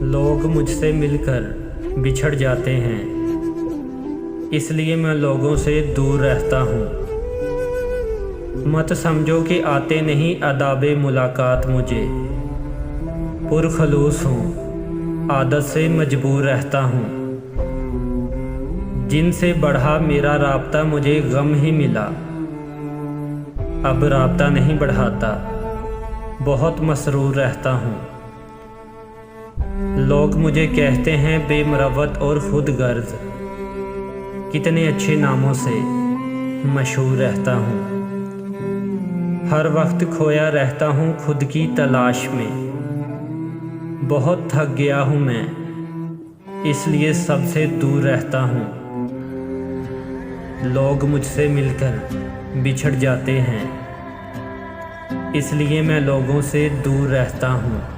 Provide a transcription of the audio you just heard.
लोग मुझसे मिलकर बिछड़ जाते हैं, इसलिए मैं लोगों से दूर रहता हूँ। मत समझो कि आते नहीं आदाबे मुलाकात मुझे, पुरखलूस हूँ, आदत से मजबूर रहता हूँ। जिनसे बढ़ा मेरा राब्ता मुझे गम ही मिला, अब राब्ता नहीं बढ़ाता, बहुत मसरूर रहता हूँ। लोग मुझे कहते हैं बेमरवत और खुद गर्ज, कितने अच्छे नामों से मशहूर रहता हूँ। हर वक्त खोया रहता हूँ खुद की तलाश में, बहुत थक गया हूँ मैं, इसलिए सबसे दूर रहता हूँ। लोग मुझसे मिलकर बिछड़ जाते हैं, इसलिए मैं लोगों से दूर रहता हूँ।